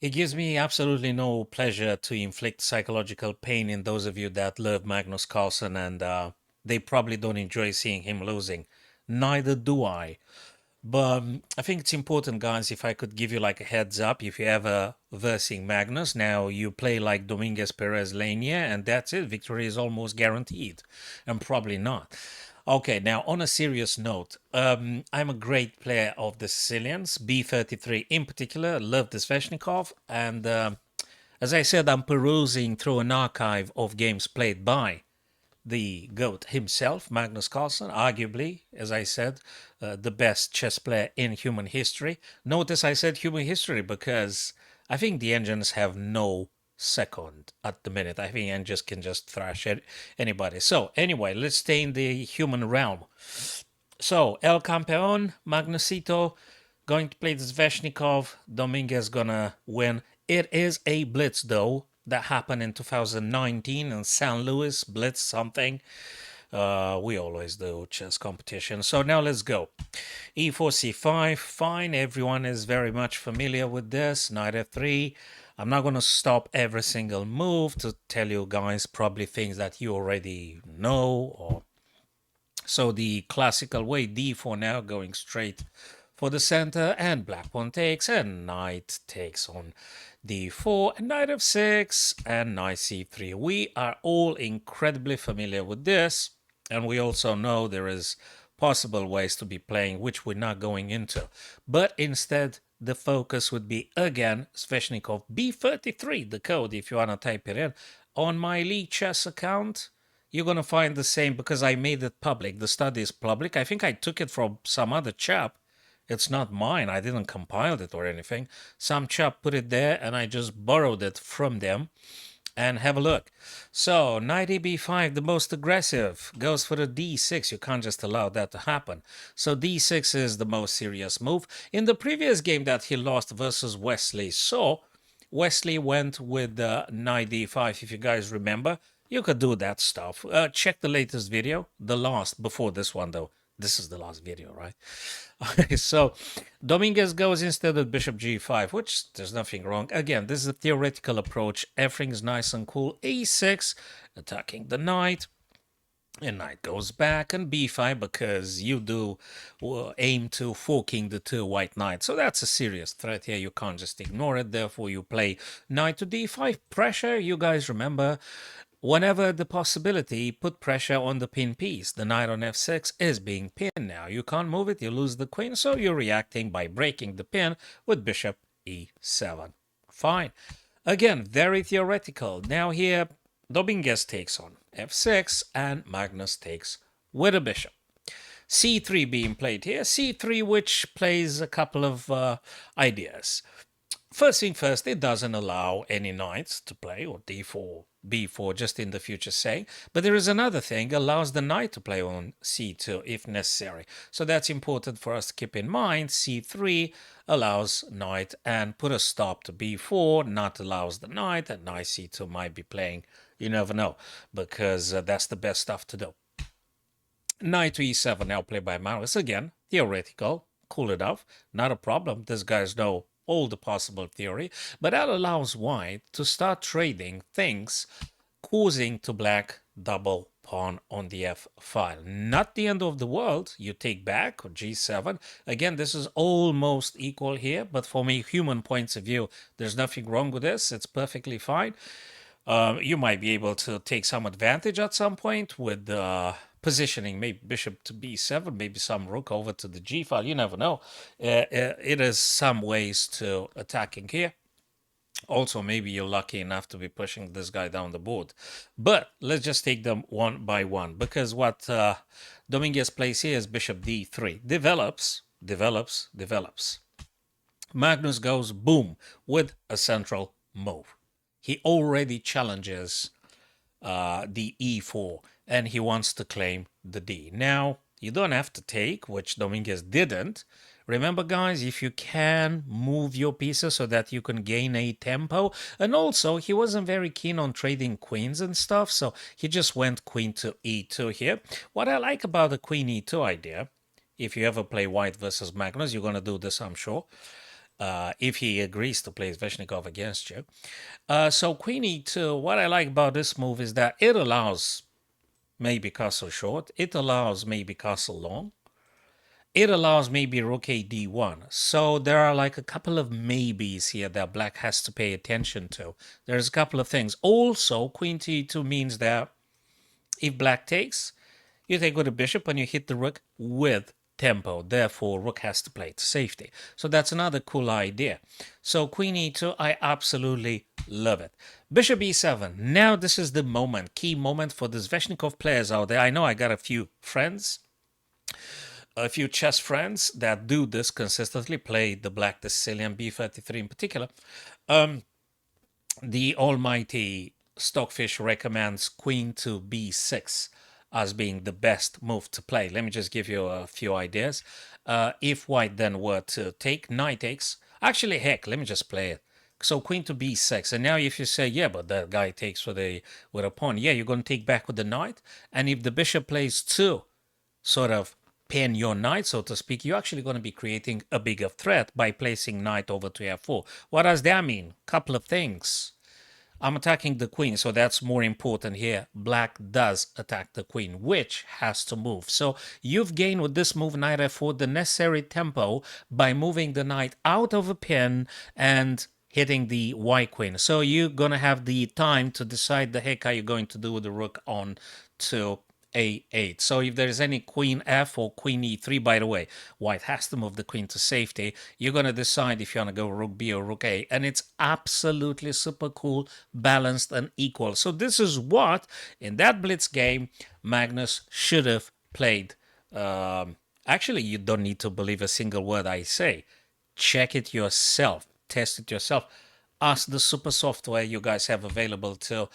It gives me absolutely no pleasure to inflict psychological pain in those of you that love Magnus Carlsen, and they probably don't enjoy seeing him losing. Neither do I. But I think it's important, guys, if I could give you like a heads up, if you're ever versing Magnus, now you play like Dominguez Perez Leinier, and that's it. Victory is almost guaranteed. And probably not. Okay, now on a serious note, I'm a great player of the Sicilians, B33 in particular, love the Sveshnikov, and as I said, I'm perusing through an archive of games played by the GOAT himself, Magnus Carlsen, arguably, as I said, the best chess player in human history. Notice I said human history because I think the engines have no second at the minute. I think engines can just thrash anybody. So, anyway, let's stay in the human realm. So, El Campeon, Magnusito, going to play the Sveshnikov. Dominguez gonna win. It is a blitz, though. That happened in 2019 in San Luis, blitz something. We always do chess competition. So now let's go. E4, C5, fine. Everyone is very much familiar with this. Knight F3. I'm not going to stop every single move to tell you guys probably things that you already know. So the classical way, D4 now, going straight for the center, and black pawn takes, and knight takes on d4, and knight f6, and knight c3. We are all incredibly familiar with this, and we also know there is possible ways to be playing, which we're not going into. But instead, the focus would be, again, Sveshnikov B33, the code, if you want to type it in. On my Lee Chess account, you're going to find the same because I made it public. The study is public. I think I took it from some other chap. It's not mine. I didn't compile it or anything. Some chap put it there and I just borrowed it from them. And have a look. So, knight b5, the most aggressive, goes for the d6. You can't just allow that to happen. So, d6 is the most serious move. In the previous game that he lost versus Wesley, so Wesley went with knight d5, if you guys remember. You could do that stuff. Check the latest video, the last, before this one though. This is the last video, right? So Dominguez goes instead of bishop g5, which there's nothing wrong. Again, this is a theoretical approach. Everything's nice and cool. a6, attacking the knight. And knight goes back, and b5 because you do aim to forking the two white knights. So that's a serious threat here. You can't just ignore it. Therefore, you play knight to d5. Pressure, you guys remember, whenever the possibility, put pressure on the pin piece. The knight on f6 is being pinned now. You can't move it, you lose the queen, so you're reacting by breaking the pin with bishop e7. Fine. Again, very theoretical. Now here, Dominguez takes on f6 and Magnus takes with a bishop. c3 being played here. c3, which plays a couple of ideas. First thing first, it doesn't allow any knights to play, or d4, b4, just in the future say. But there is another thing, allows the knight to play on c2 if necessary. So that's important for us to keep in mind. c3 allows knight and put a stop to b4, not allows the knight, and knight c2 might be playing. You never know, because that's the best stuff to do. Knight to e7 now played by Magnus. Again, theoretical, cool enough, not a problem. These guys know all the possible theory, but that allows white to start trading things, causing to black double pawn on the f file. Not the end of the world. You take back or g7. Again, this is almost equal here, but from a human point of view, there's nothing wrong with this. It's perfectly fine. You might be able to take some advantage at some point with positioning, maybe bishop to b7, maybe some rook over to the g file. You never know. It is some ways to attacking here. Also, maybe you're lucky enough to be pushing this guy down the board. But let's just take them one by one, because what Dominguez plays here is bishop d3. Develops. Magnus goes boom with a central move. He already challenges the e4, and he wants to claim the d. Now, you don't have to take, which Dominguez didn't. Remember, guys, if you can move your pieces so that you can gain a tempo. And also, he wasn't very keen on trading queens and stuff, so he just went queen to e2 here. What I like about the queen e2 idea, if you ever play white versus Magnus, you're going to do this, I'm sure, if he agrees to play Sveshnikov against you. So queen e2, what I like about this move is that it allows maybe castle short, it allows maybe castle long, it allows maybe rook a d1. So there are like a couple of maybes here that black has to pay attention to. There's a couple of things. Also, queen t2 means that if black takes, you take with a bishop and you hit the rook with tempo. Therefore, rook has to play to safety. So that's another cool idea. So queen e2, I absolutely love it. Bishop e7. Now this is the moment, key moment for the Sveshnikov players out there. I know I got a few friends, a few chess friends that do this consistently, play the black, the Sicilian b33 in particular. The almighty Stockfish recommends queen to b6 as being the best move to play. Let me just give you a few ideas. If white then were to take, knight takes. Actually, heck, let me just play it. So queen to b6. And now if you say, yeah, but that guy takes with a pawn. Yeah, you're going to take back with the knight. And if the bishop plays two, sort of pin your knight, so to speak, you're actually going to be creating a bigger threat by placing knight over to f4. What does that mean? Couple of things. I'm attacking the queen, so that's more important here. Black does attack the queen, which has to move. So you've gained with this move, knight f4, the necessary tempo by moving the knight out of a pin and hitting the white queen. So you're going to have the time to decide the heck are you going to do with the rook on to a8. So if there's any queen f or queen e3, by the way, white has to move the queen to safety. You're going to decide if you want to go rook b or rook a. And it's absolutely super cool, balanced, and equal. So this is what, in that blitz game, Magnus should have played. Actually, you don't need to believe a single word I say. Check it yourself. Test it yourself. Ask the super software you guys have available too,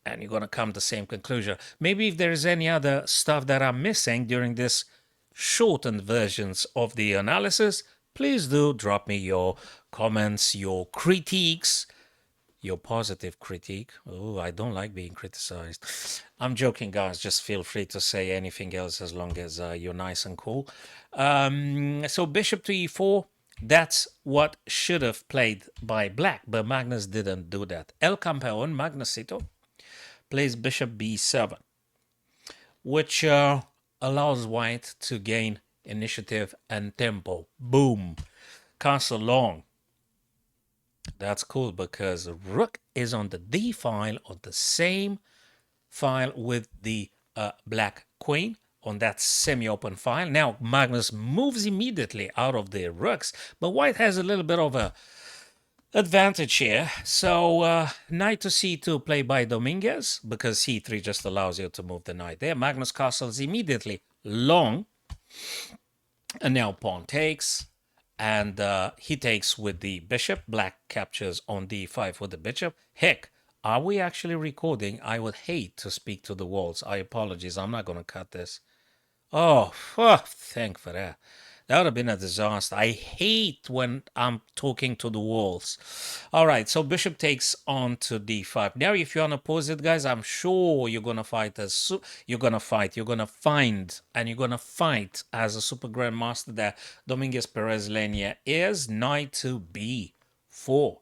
and you're going to come to the same conclusion. Maybe if there is any other stuff that I'm missing during this shortened versions of the analysis, please do drop me your comments, your critiques, your positive critique. Oh, I don't like being criticized. I'm joking, guys. Just feel free to say anything else as long as you're nice and cool. So bishop to e4. That's what should have played by black, but Magnus didn't do that. El Campeon Magnusito plays bishop b7, which allows white to gain initiative and tempo. Boom. Castle long. That's cool because rook is on the d file, on the same file with the black queen on that semi-open file. Now Magnus moves immediately out of the rooks, but white has a little bit of a advantage here. So knight to c2 played by Dominguez, because c3 just allows you to move the knight there. Magnus castles immediately long, and now pawn takes, and he takes with the bishop. Black captures on d5 with the bishop. Heck, are we actually recording? I would hate to speak to the walls. I apologize. I'm not going to cut this. Oh, thank for that. That would have been a disaster. I hate when I'm talking to the walls. All right, so bishop takes on to d5. Now, if you want to pause it, guys, I'm sure you're going to fight as you're going to find, and you're going to fight as a super grandmaster that Dominguez Perez Leinier is. Knight to b4.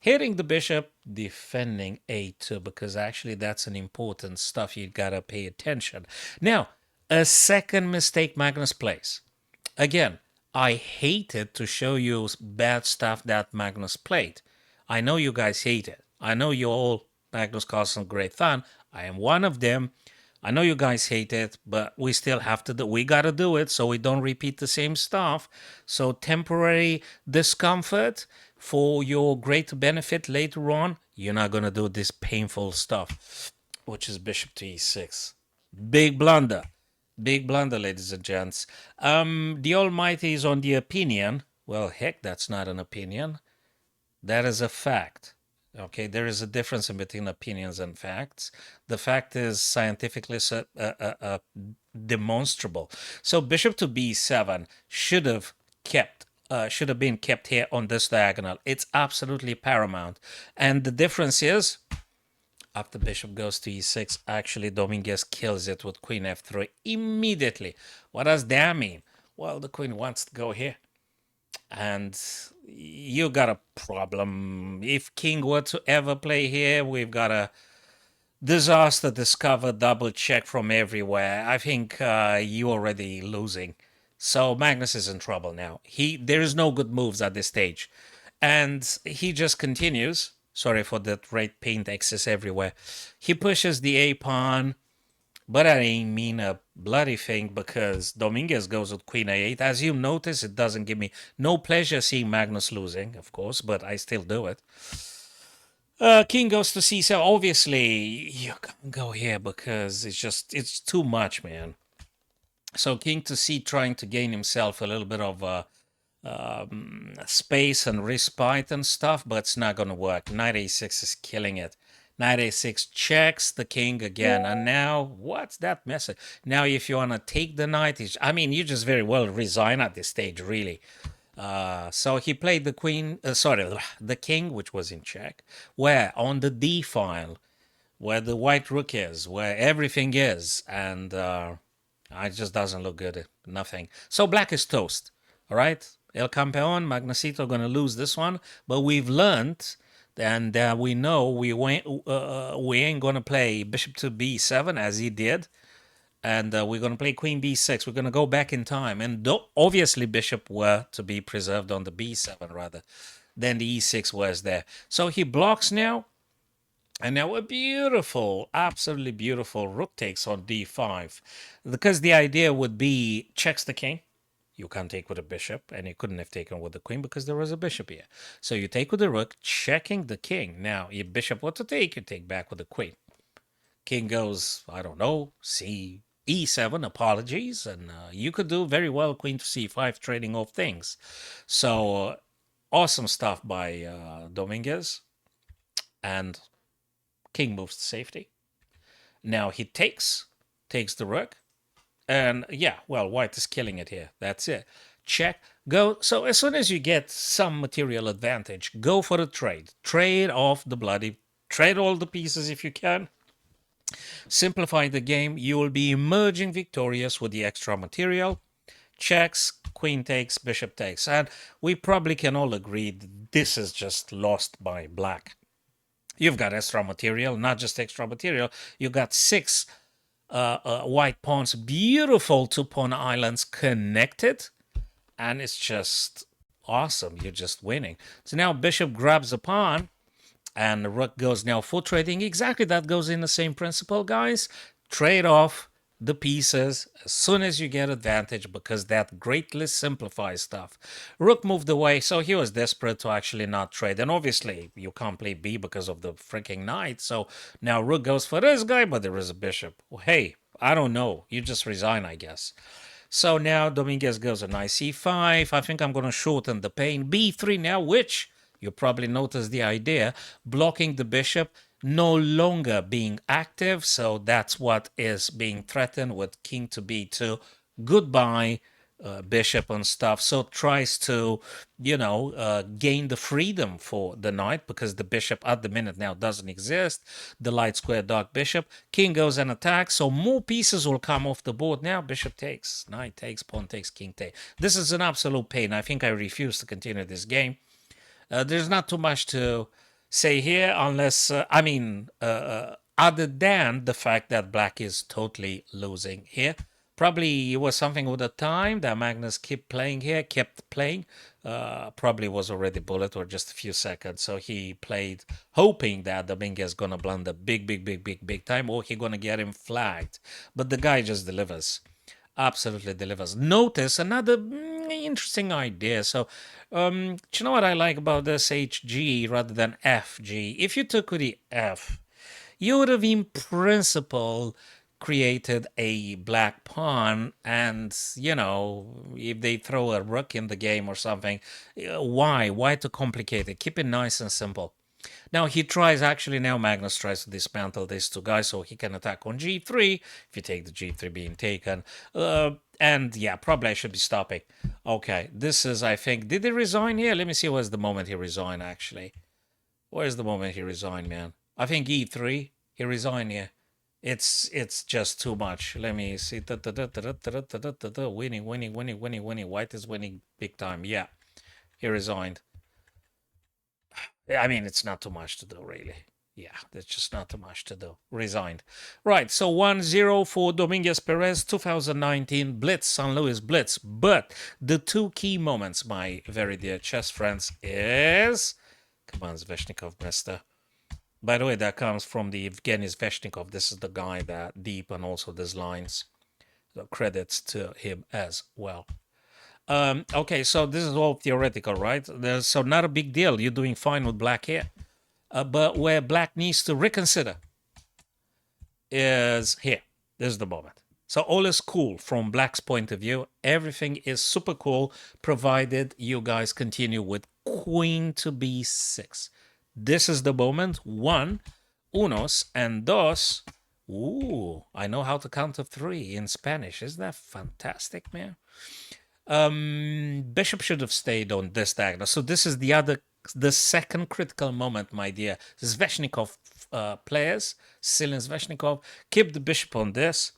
Hitting the bishop, defending a2, because actually that's an important stuff. You got to pay attention. Now, a second mistake Magnus plays. Again, I hated to show you bad stuff that Magnus played. I know you guys hate it. I know you're all Magnus Carlsen great fan. I am one of them. I know you guys hate it, but we still have to do. We gotta do it so we don't repeat the same stuff. So temporary discomfort for your great benefit later on. You're not gonna do this painful stuff, which is bishop to e6. Big blunder. Big blunder, ladies and gents. The Almighty is on the opinion. Well, heck, that's not an opinion. That is a fact. Okay, there is a difference in between opinions and facts. The fact is scientifically demonstrable. So bishop to b7 should have been kept here on this diagonal. It's absolutely paramount. And the difference is, after bishop goes to e6, actually Dominguez kills it with queen f3 immediately. What does that mean? Well, the queen wants to go here. And you got a problem. If king were to ever play here, we've got a disaster discover double check from everywhere. I think you already losing. So Magnus is in trouble now. There is no good moves at this stage. And he just continues. Sorry for that red paint excess everywhere. He pushes the A pawn, but I ain't mean a bloody thing because Dominguez goes with Queen A8. As you notice, it doesn't give me no pleasure seeing Magnus losing, of course, but I still do it. King goes to C7. Obviously, you can't go here because it's too much, man. So King to C trying to gain himself a little bit of space and respite and stuff, but it's not going to work. Knight A6 is killing it. Knight A6 checks the king again. And now, what's that message? Now, if you want to take the knight, I mean, you just very well resign at this stage, really. So he played the queen, the king, which was in check, where on the D file, where the white rook is, where everything is, and it just doesn't look good. Nothing. So black is toast. All right, El Campeon, Magnusito going to lose this one, but we've learned, and we know we ain't going to play bishop to B7 as he did. And we're going to play queen b6. We're going to go back in time. And obviously bishop were to be preserved on the b7 rather than the e6 was there. So he blocks now. And now a beautiful, absolutely beautiful rook takes on d5. Because the idea would be checks the king. You can't take with a bishop, and you couldn't have taken with the queen because there was a bishop here. So you take with the rook, checking the king. Now, if bishop were to take, you take back with the queen. King goes, I don't know, e7, apologies, and you could do very well queen to c5, trading off things. So awesome stuff by Dominguez, and king moves to safety. Now he takes the rook, and yeah, well, white is killing it here. That's it. Check, go. So as soon as you get some material advantage, go for the trade. Trade off the bloody, trade all the pieces if you can. Simplify the game. You will be emerging victorious with the extra material. Checks, queen takes, bishop takes. And we probably can all agree this is just lost by black. You've got extra material, not just extra material. You got 6 white pawns, beautiful 2-pawn islands connected. And it's just awesome. You're just winning. So now bishop grabs a pawn. And the rook goes now full trading. Exactly, that goes in the same principle, guys. Trade off the pieces as soon as you get advantage because that greatly simplifies stuff. Rook moved away, so he was desperate to actually not trade. And obviously, you can't play B because of the freaking knight. So now rook goes for this guy, but there is a bishop. Well, hey, I don't know. You just resign, I guess. So now Dominguez goes a nice C5. I think I'm going to shorten the pain. B3 now, which you probably noticed the idea, blocking the bishop, no longer being active. So that's what is being threatened with king to b2. Goodbye, bishop and stuff. So tries to, gain the freedom for the knight because the bishop at the minute now doesn't exist. The light square dark bishop. King goes and attacks. So more pieces will come off the board now. Bishop takes, knight takes, pawn takes, king takes. This is an absolute pain. I think I refuse to continue this game. There's not too much to say here unless, other than the fact that black is totally losing here. Probably it was something with the time that Magnus kept playing. Probably was already bullet or just a few seconds. So he played hoping that Dominguez gonna blunder big time or he gonna get him flagged. But the guy just delivers. Absolutely delivers. Notice another interesting idea. So, do you know what I like about this HG rather than FG? If you took the F, you would have in principle created a black pawn, and if they throw a rook in the game or something, why to complicate it? Keep it nice and simple. Now he tries, actually now Magnus tries to dismantle these two guys so he can attack on g3, if you take the g3 being taken. And yeah, probably I should be stopping. Okay, this is, I think, did he resign here? Let me see where's the moment he resigned, actually. Where's the moment he resigned, man? I think e3, he resigned here. It's just too much. Let me see. Winning. White is winning big time. Yeah. He resigned. I mean, it's not too much to do, really. Yeah, there's just not too much to do. Resigned. Right, so 1-0 for Dominguez Perez, 2019 Blitz, San Luis Blitz. But the two key moments, my very dear chess friends, is... Come on, Sveshnikov, mister. By the way, that comes from the Evgeny Sveshnikov. This is the guy that deep and also these lines. So credits to him as well. Okay, so this is all theoretical, right? So not a big deal. You're doing fine with black here. But where black needs to reconsider is here. This is the moment. So all is cool from black's point of view. Everything is super cool, provided you guys continue with queen to b6. This is the moment. One, unos, and dos. Ooh, I know how to count to three in Spanish. Isn't that fantastic, man? Bishop should have stayed on this diagonal. So this is the second critical moment, my dear Sveshnikov players. Sicilain Sveshnikov, keep the bishop on this,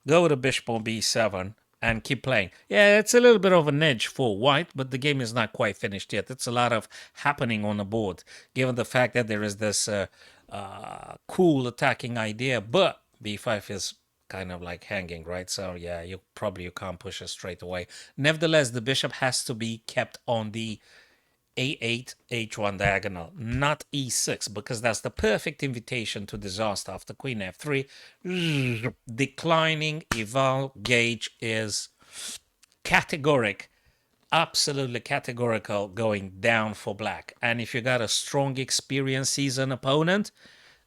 go with the bishop on b7, and keep playing. Yeah, it's a little bit of an edge for white, but the game is not quite finished yet. It's a lot of happening on the board, given the fact that there is this cool attacking idea, but b5 is kind of like hanging, right? So yeah, you can't push it straight away. Nevertheless, the bishop has to be kept on the a8 h1 diagonal, not e6, because that's the perfect invitation to disaster after queen f3. Declining eval gauge is categoric, absolutely categorical, going down for black. And if you got a strong, experienced, seasoned opponent,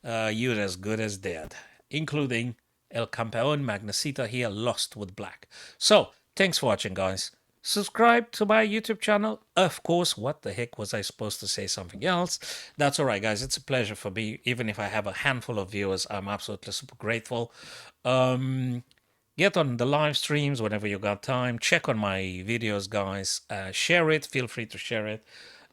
you're as good as dead, including El Campeon Magnusito here, lost with black. So thanks for watching, guys. Subscribe to my YouTube channel. Of course, what the heck was I supposed to say something else? That's all right, guys. It's a pleasure for me. Even if I have a handful of viewers, I'm absolutely super grateful. Get on the live streams whenever you got time. Check on my videos, guys. Share it. Feel free to share it.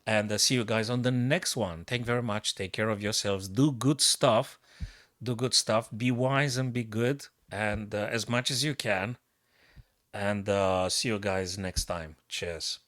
And see you guys on the next one. Thank you very much. Take care of yourselves. Do good stuff. Do good stuff. Be wise and be good. And as much as you can. And see you guys next time. Cheers.